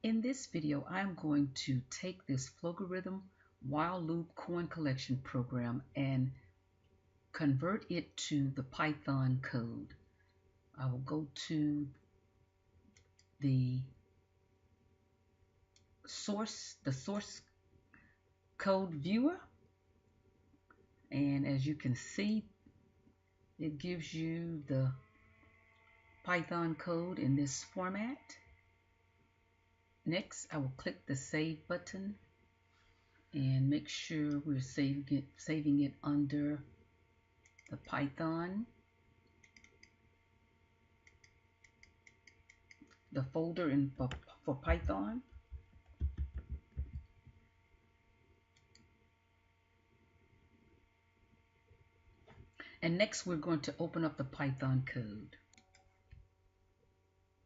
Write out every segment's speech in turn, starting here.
In this video, I'm going to take this Flogorithm while loop coin collection program and convert it to the Python code. I will go to the source code viewer, and as you can see, it gives you the Python code in this format. Next, I will click the Save button and make sure we're saving it under the Python, the folder for Python. And next, we're going to open up the Python code.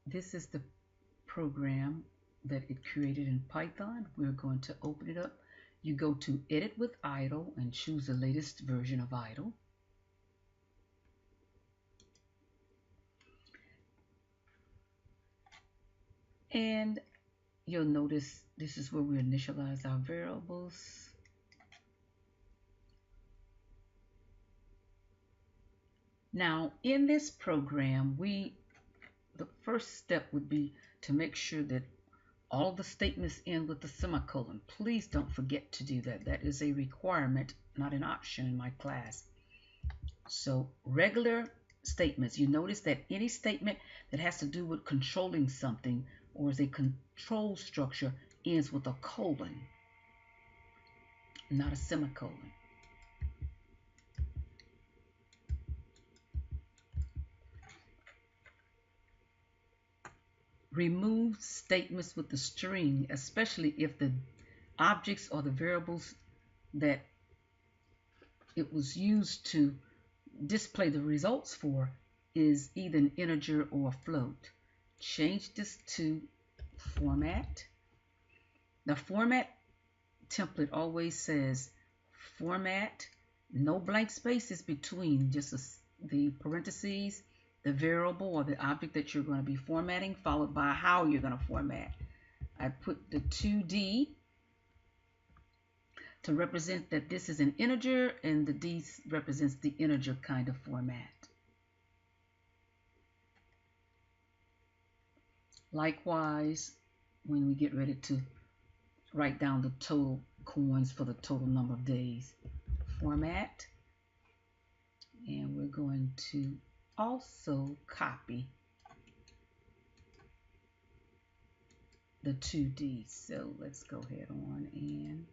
This is the program that it created in Python. We're going to open it up. You go to Edit with Idle and choose the latest version of Idle. And you'll notice this is where we initialize our variables. Now, in this program, the first step would be to make sure that all the statements end with a semicolon. Please don't forget to do that. That is a requirement, not an option in my class. So regular statements, you notice that any statement that has to do with controlling something or is a control structure ends with a colon, not a semicolon. Remove statements with the string, especially if the objects or the variables that it was used to display the results for is either an integer or a float. Change this to format. The format template always says format, no blank spaces between, just the parentheses, the variable or the object that you're going to be formatting, followed by how you're going to format. I put the 2D to represent that this is an integer, and the D represents the integer kind of format. Likewise, when we get ready to write down the total coins for the total number of days, format, and we're going to also copy the 2D. So let's go ahead on and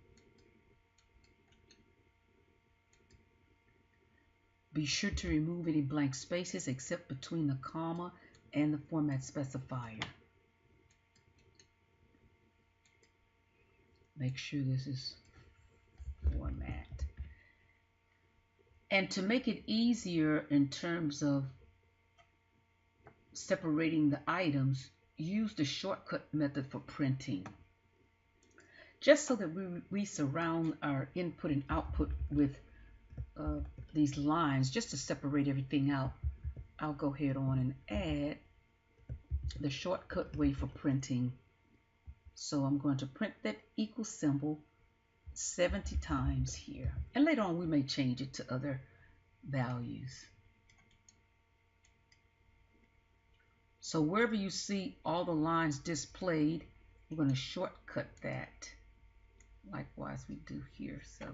be sure to remove any blank spaces except between the comma and the format specifier. Make sure this is format. And to make it easier in terms of separating the items, use the shortcut method for printing. Just so that we surround our input and output with these lines, just to separate everything out, I'll go ahead on and add the shortcut way for printing. So I'm going to print that equal symbol 70 times here. And later on we may change it to other values. So wherever you see all the lines displayed, we're going to shortcut that. Likewise we do here. So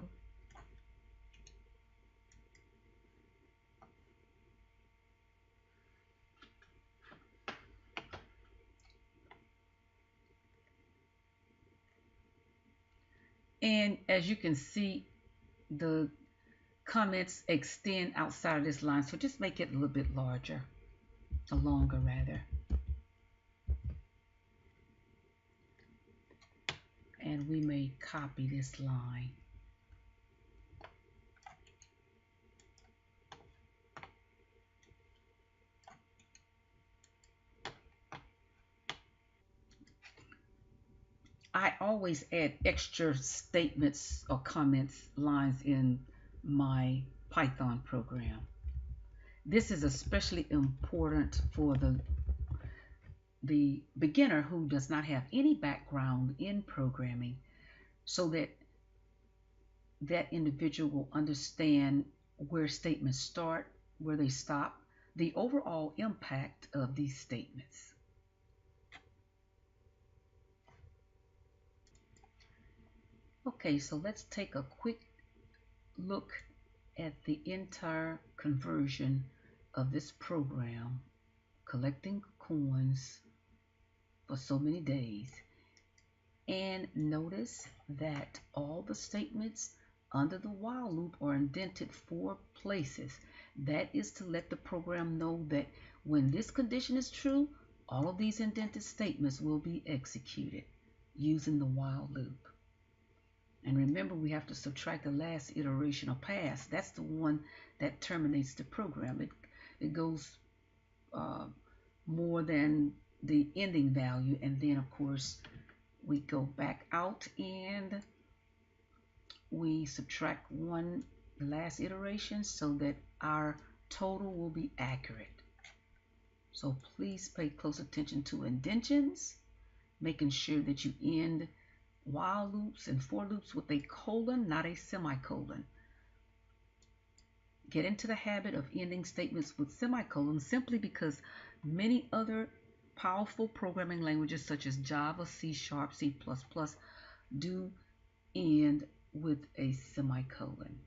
and as you can see, the comments extend outside of this line, so just make it a little bit larger, or longer rather. And we may copy this line. I always add extra statements or comments lines in my Python program. This is especially important for the beginner who does not have any background in programming, so that that individual will understand where statements start, where they stop, the overall impact of these statements. Okay, so let's take a quick look at the entire conversion of this program, collecting coins for so many days. And notice that all the statements under the while loop are indented 4 places. That is to let the program know that when this condition is true, all of these indented statements will be executed using the while loop. And remember, we have to subtract the last iteration or pass. That's the one that terminates the program. It goes more than the ending value, and then of course we go back out and we subtract one, the last iteration, so that our total will be accurate. So please pay close attention to indentions, making sure that you end while loops and for loops with a colon, not a semicolon. Get into the habit of ending statements with semicolons simply because many other powerful programming languages such as Java, C#, C++ do end with a semicolon.